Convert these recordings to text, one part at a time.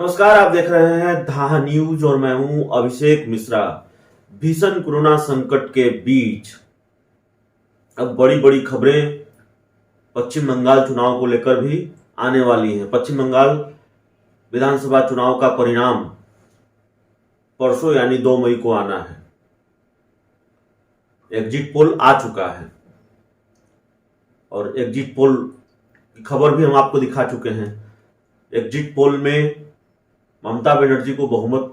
नमस्कार, आप देख रहे हैं धा न्यूज और मैं हूं अभिषेक मिश्रा। भीषण कोरोना संकट के बीच अब बड़ी बड़ी खबरें पश्चिम बंगाल चुनाव को लेकर भी आने वाली हैं। पश्चिम बंगाल विधानसभा चुनाव का परिणाम परसों यानी 2 मई को आना है। एग्जिट पोल आ चुका है और एग्जिट पोल की खबर भी हम आपको दिखा चुके हैं। एग्जिट पोल में ममता बनर्जी को बहुमत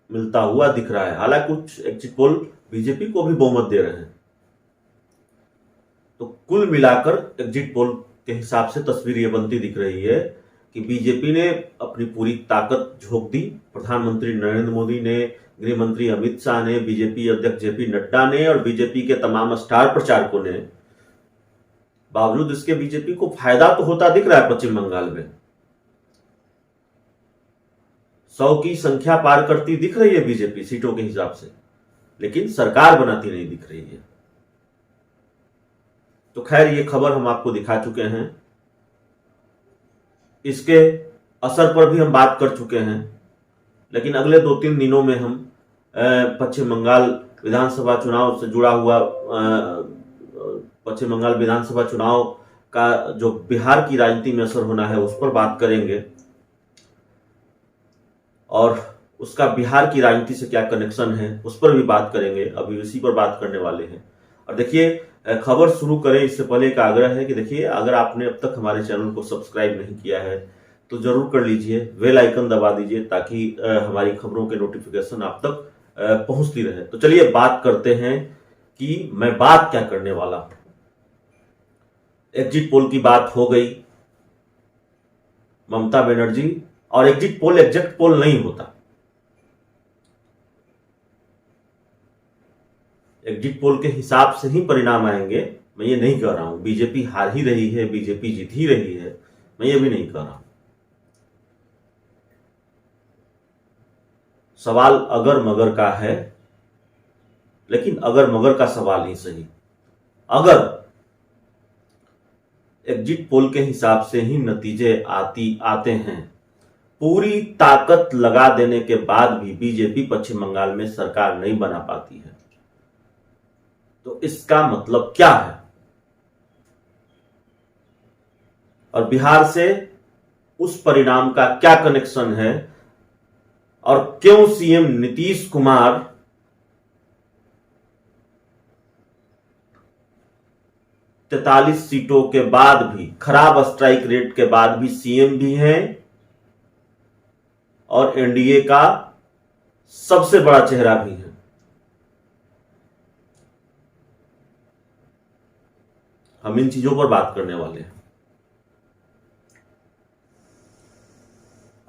मिलता हुआ दिख रहा है। हालांकि कुछ एग्जिट पोल बीजेपी को भी बहुमत दे रहे हैं। तो कुल मिलाकर एग्जिट पोल के हिसाब से तस्वीर ये बनती दिख रही है कि बीजेपी ने अपनी पूरी ताकत झोंक दी। प्रधानमंत्री नरेंद्र मोदी ने, गृह मंत्री अमित शाह ने, बीजेपी अध्यक्ष जेपी नड्डा ने और बीजेपी के तमाम स्टार प्रचारकों ने, बावजूद इसके बीजेपी को फायदा तो होता दिख रहा है। पश्चिम बंगाल में 100 की संख्या पार करती दिख रही है बीजेपी सीटों के हिसाब से, लेकिन सरकार बनाती नहीं दिख रही है। तो खैर, ये खबर हम आपको दिखा चुके हैं। इसके असर पर भी हम बात कर चुके हैं, लेकिन अगले 2-3 दिनों में हम पश्चिम बंगाल विधानसभा चुनाव से जुड़ा हुआ पश्चिम बंगाल विधानसभा चुनाव का जो बिहार की राजनीति में असर होना है उस पर बात करेंगे और उसका बिहार की राजनीति से क्या कनेक्शन है उस पर भी बात करेंगे। अभी इसी पर बात करने वाले हैं। और देखिए, खबर शुरू करें इससे पहले एक आग्रह है कि देखिए, अगर आपने अब तक हमारे चैनल को सब्सक्राइब नहीं किया है तो जरूर कर लीजिए, बेल आइकन दबा दीजिए ताकि हमारी खबरों के नोटिफिकेशन आप तक पहुंचती रहे। तो चलिए बात करते हैं कि मैं बात क्या करने वाला हूं। एग्जिट पोल की बात हो गई, ममता बनर्जी, और एग्जिट पोल एग्जैक्ट पोल नहीं होता। एग्जिट पोल के हिसाब से ही परिणाम आएंगे। मैं ये नहीं कह रहा हूं बीजेपी हार ही रही है, बीजेपी जीत ही रही है, मैं ये भी नहीं कह रहा हूं। सवाल अगर मगर का है, लेकिन अगर मगर का सवाल ही सही। अगर एग्जिट पोल के हिसाब से ही नतीजे आते हैं, पूरी ताकत लगा देने के बाद भी बीजेपी पश्चिम बंगाल में सरकार नहीं बना पाती है, तो इसका मतलब क्या है? और बिहार से उस परिणाम का क्या कनेक्शन है? और क्यों सीएम नीतीश कुमार तैतालीस सीटों के बाद भी, खराब स्ट्राइक रेट के बाद भी सीएम भी हैं और एनडीए का सबसे बड़ा चेहरा भी है? हम इन चीजों पर बात करने वाले हैं।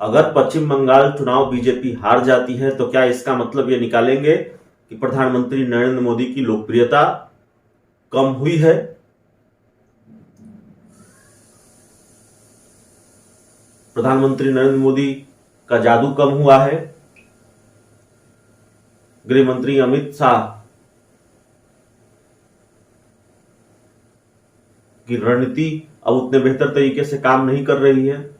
अगर पश्चिम बंगाल चुनाव बीजेपी हार जाती है तो क्या इसका मतलब यह निकालेंगे कि प्रधानमंत्री नरेंद्र मोदी की लोकप्रियता कम हुई है? प्रधानमंत्री नरेंद्र मोदी का जादू कम हुआ है? गृह मंत्री अमित शाह की रणनीति अब उतने बेहतर तरीके से काम नहीं कर रही है?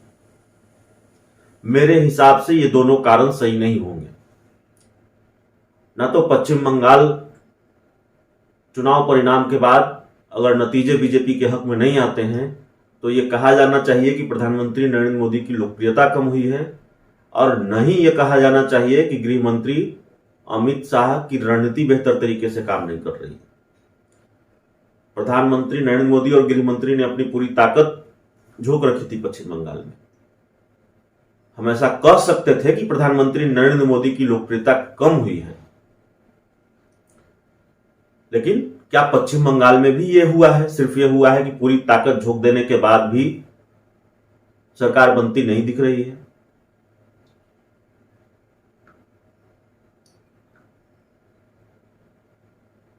मेरे हिसाब से ये दोनों कारण सही नहीं होंगे। ना तो पश्चिम बंगाल चुनाव परिणाम के बाद अगर नतीजे बीजेपी के हक में नहीं आते हैं तो ये कहा जाना चाहिए कि प्रधानमंत्री नरेंद्र मोदी की लोकप्रियता कम हुई है, और नहीं ये कहा जाना चाहिए कि गृह मंत्री अमित शाह की रणनीति बेहतर तरीके से काम नहीं कर रही। प्रधानमंत्री नरेंद्र मोदी और गृह मंत्री ने अपनी पूरी ताकत झोंक रखी थी पश्चिम बंगाल में। हम ऐसा कह सकते थे कि प्रधानमंत्री नरेंद्र मोदी की लोकप्रियता कम हुई है, लेकिन क्या पश्चिम बंगाल में भी ये हुआ है? सिर्फ ये हुआ है कि पूरी ताकत झोंक देने के बाद भी सरकार बनती नहीं दिख रही है। -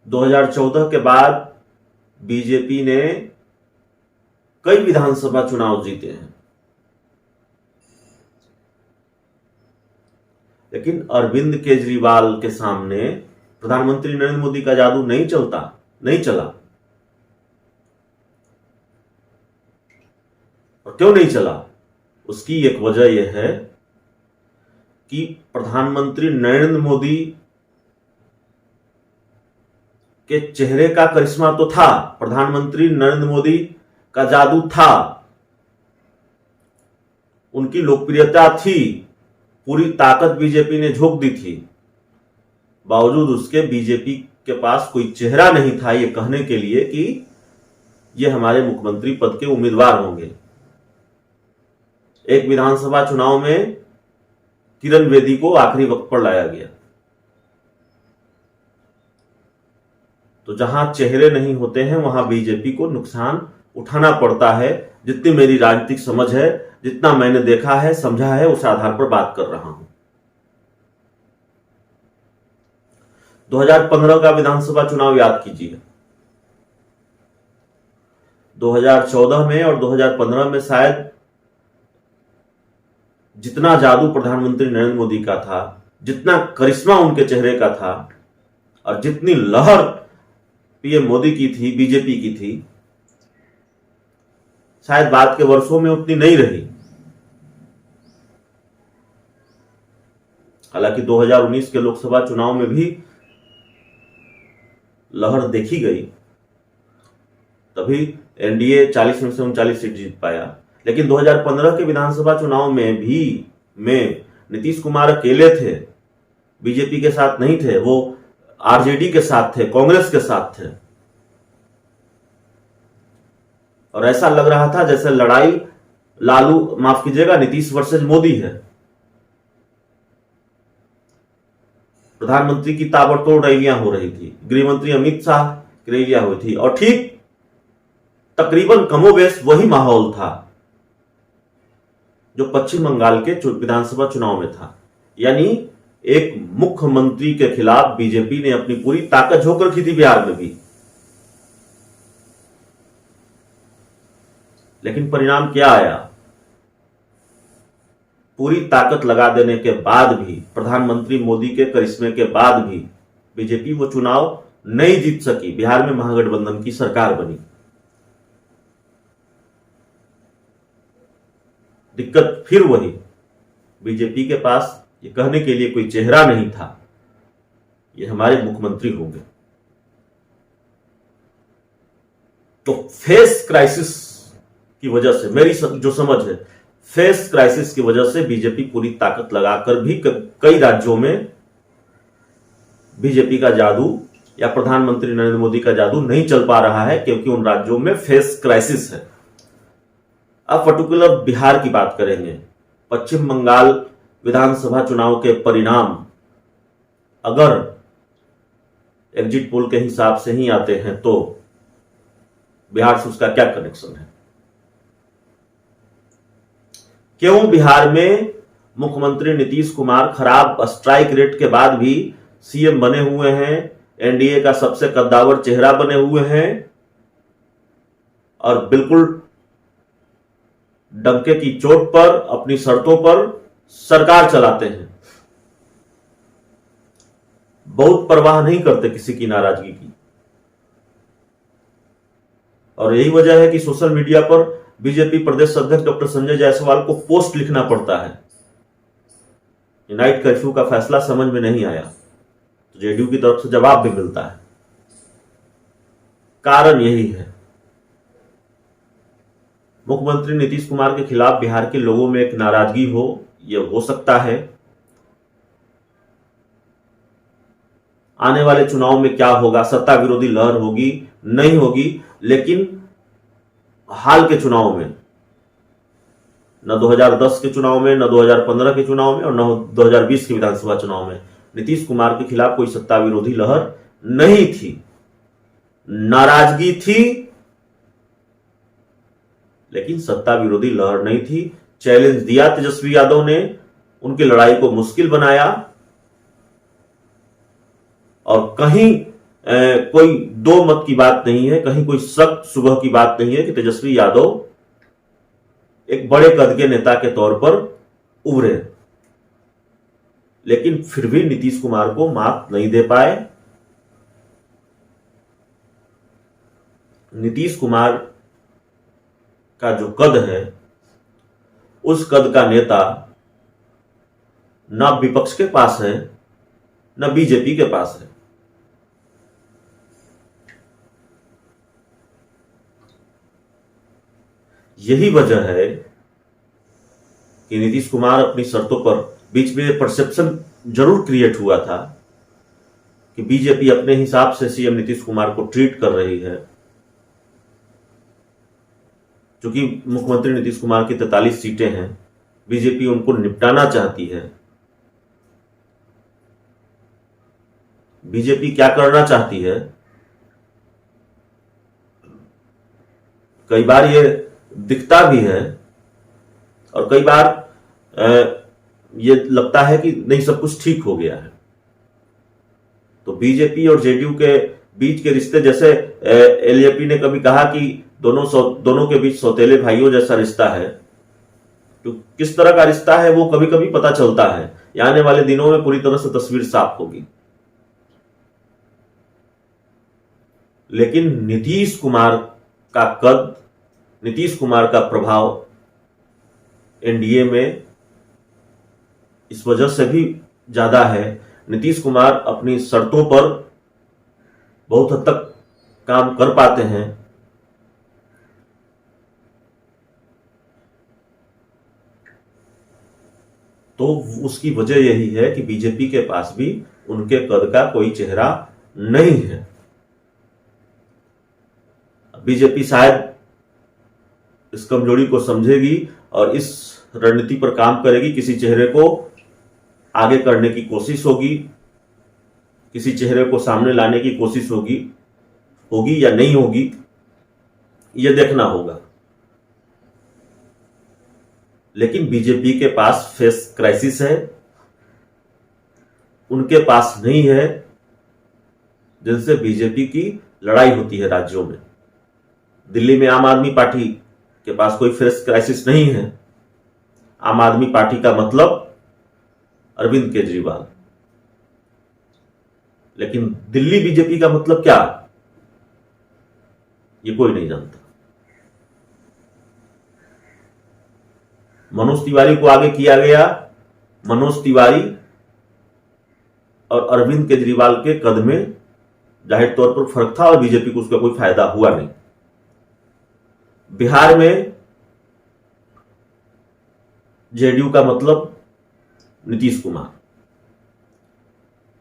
2014 के बाद बीजेपी ने कई विधानसभा चुनाव जीते हैं, लेकिन अरविंद केजरीवाल के सामने प्रधानमंत्री नरेंद्र मोदी का जादू नहीं चला। और क्यों नहीं चला? उसकी एक वजह यह है कि प्रधानमंत्री नरेंद्र मोदी के चेहरे का करिश्मा तो था, प्रधानमंत्री नरेंद्र मोदी का जादू था, उनकी लोकप्रियता थी, पूरी ताकत बीजेपी ने झोंक दी थी, बावजूद उसके बीजेपी के पास कोई चेहरा नहीं था ये कहने के लिए कि ये हमारे मुख्यमंत्री पद के उम्मीदवार होंगे। एक विधानसभा चुनाव में किरण बेदी को आखिरी वक्त पर लाया गया। तो जहां चेहरे नहीं होते हैं वहां बीजेपी को नुकसान उठाना पड़ता है। जितनी मेरी राजनीतिक समझ है, जितना मैंने देखा है, समझा है, उस आधार पर बात कर रहा हूं। 2015 का विधानसभा चुनाव याद कीजिए। 2014 में और 2015 में शायद जितना जादू प्रधानमंत्री नरेंद्र मोदी का था, जितना करिश्मा उनके चेहरे का था और जितनी लहर पीएम मोदी की थी, बीजेपी की थी, शायद बाद के वर्षों में उतनी नहीं रही। हालांकि 2019 के लोकसभा चुनाव में भी लहर देखी गई, तभी एनडीए 40 में से 39 सीट जीत पाया। लेकिन 2015 के विधानसभा चुनाव में नीतीश कुमार अकेले थे, बीजेपी के साथ नहीं थे, वो आरजेडी के साथ थे, कांग्रेस के साथ थे। और ऐसा लग रहा था जैसे लड़ाई माफ कीजिएगा, नीतीश वर्सेस मोदी है। प्रधानमंत्री की ताबड़तोड़ रैलियां हो रही थी, गृहमंत्री अमित शाह की रैलियां हुई थी, और ठीक तकरीबन कमोबेश वही माहौल था जो पश्चिम बंगाल के विधानसभा चुनाव में था। यानी एक मुख्यमंत्री के खिलाफ बीजेपी ने अपनी पूरी ताकत झोंक रखी थी बिहार में भी। लेकिन परिणाम क्या आया? पूरी ताकत लगा देने के बाद भी, प्रधानमंत्री मोदी के करिश्मे के बाद भी बीजेपी वो चुनाव नहीं जीत सकी। बिहार में महागठबंधन की सरकार बनी। दिक्कत फिर वही, बीजेपी के पास ये कहने के लिए कोई चेहरा नहीं था ये हमारे मुख्यमंत्री होंगे। तो फेस क्राइसिस की वजह से, मेरी जो समझ है, फेस क्राइसिस की वजह से बीजेपी पूरी ताकत लगाकर भी कई राज्यों में बीजेपी का जादू या प्रधानमंत्री नरेंद्र मोदी का जादू नहीं चल पा रहा है, क्योंकि उन राज्यों में फेस क्राइसिस है। अब पर्टिकुलर बिहार की बात करेंगे। पश्चिम बंगाल विधानसभा चुनाव के परिणाम अगर एग्जिट पोल के हिसाब से ही आते हैं तो बिहार से उसका क्या कनेक्शन है? क्यों बिहार में मुख्यमंत्री नीतीश कुमार खराब स्ट्राइक रेट के बाद भी सीएम बने हुए हैं, एनडीए का सबसे कद्दावर चेहरा बने हुए हैं और बिल्कुल डंके की चोट पर, अपनी शर्तों पर सरकार चलाते हैं, बहुत परवाह नहीं करते किसी की नाराजगी की। और यही वजह है कि सोशल मीडिया पर बीजेपी प्रदेश अध्यक्ष डॉक्टर संजय जायसवाल को पोस्ट लिखना पड़ता है। नाइट कर्फ्यू का फैसला समझ में नहीं आया तो जेडीयू की तरफ से जवाब भी मिलता है। कारण यही है, मुख्यमंत्री नीतीश कुमार के खिलाफ बिहार के लोगों में एक नाराजगी हो, यह हो सकता है। आने वाले चुनाव में क्या होगा, सत्ता विरोधी लहर होगी नहीं होगी, लेकिन हाल के चुनाव में, न 2010 के चुनाव में, न 2015 के चुनाव में और न 2020 के विधानसभा चुनाव में नीतीश कुमार के खिलाफ कोई सत्ता विरोधी लहर नहीं थी। नाराजगी थी लेकिन सत्ता विरोधी लहर नहीं थी। चैलेंज दिया तेजस्वी यादव ने, उनकी लड़ाई को मुश्किल बनाया और कहीं कोई दो मत की बात नहीं है, कहीं कोई शक सुबह की बात नहीं है कि तेजस्वी यादव एक बड़े कद के नेता के तौर पर उभरे, लेकिन फिर भी नीतीश कुमार को मात नहीं दे पाए। नीतीश कुमार का जो कद है, उस कद का नेता ना विपक्ष के पास है, ना बीजेपी के पास है। यही वजह है कि नीतीश कुमार अपनी शर्तों पर, बीच में परसेप्शन जरूर क्रिएट हुआ था कि बीजेपी अपने हिसाब से सीएम नीतीश कुमार को ट्रीट कर रही है। क्योंकि मुख्यमंत्री नीतीश कुमार की 43 सीटें हैं, बीजेपी उनको निपटाना चाहती है। बीजेपी क्या करना चाहती है, कई बार ये दिखता भी है और कई बार ये लगता है कि नहीं, सब कुछ ठीक हो गया है। तो बीजेपी और जेडीयू के बीच के रिश्ते, जैसे एलजेपी ने कभी कहा कि दोनों के बीच सौतेले भाइयों जैसा रिश्ता है, तो किस तरह का रिश्ता है वो कभी कभी पता चलता है। आने वाले दिनों में पूरी तरह से तस्वीर साफ होगी। लेकिन नीतीश कुमार का कद, नीतीश कुमार का प्रभाव एनडीए में इस वजह से भी ज्यादा है। नीतीश कुमार अपनी शर्तों पर बहुत हद तक काम कर पाते हैं। तो उसकी वजह यही है कि बीजेपी के पास भी उनके कद का कोई चेहरा नहीं है। बीजेपी शायद इस कमजोरी को समझेगी और इस रणनीति पर काम करेगी। किसी चेहरे को आगे करने की कोशिश होगी, किसी चेहरे को सामने लाने की कोशिश होगी या नहीं होगी, यह देखना होगा। लेकिन बीजेपी के पास फेस क्राइसिस है, उनके पास नहीं है जिनसे बीजेपी की लड़ाई होती है राज्यों में। दिल्ली में आम आदमी पार्टी के पास कोई फेस क्राइसिस नहीं है। आम आदमी पार्टी का मतलब अरविंद केजरीवाल। लेकिन दिल्ली बीजेपी का मतलब क्या, ये कोई नहीं जानता। मनोज तिवारी को आगे किया गया। मनोज तिवारी और अरविंद केजरीवाल के कद में जाहिर तौर पर फर्क था और बीजेपी को उसका कोई फायदा हुआ नहीं। बिहार में जेडीयू का मतलब नीतीश कुमार,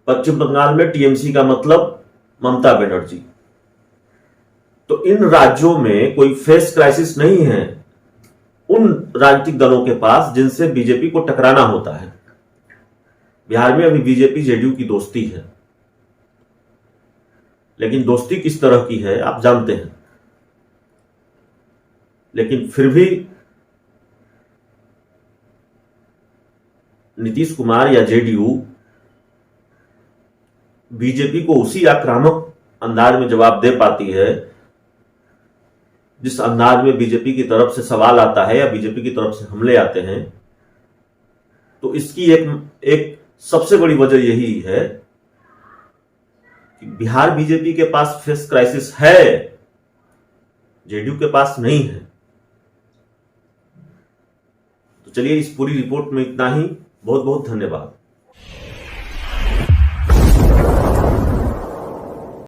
पश्चिम बंगाल में टीएमसी का मतलब ममता बनर्जी। तो इन राज्यों में कोई फेस क्राइसिस नहीं है उन राजनीतिक दलों के पास जिनसे बीजेपी को टकराना होता है। बिहार में अभी बीजेपी जेडीयू की दोस्ती है, लेकिन दोस्ती किस तरह की है आप जानते हैं। लेकिन फिर भी नीतीश कुमार या जेडीयू बीजेपी को उसी आक्रामक अंदाज में जवाब दे पाती है जिस अंदाज में बीजेपी की तरफ से सवाल आता है या बीजेपी की तरफ से हमले आते हैं। तो इसकी एक सबसे बड़ी वजह यही है कि बिहार बीजेपी के पास फेस क्राइसिस है, जेडीयू के पास नहीं है। तो चलिए, इस पूरी रिपोर्ट में इतना ही। बहुत बहुत धन्यवाद।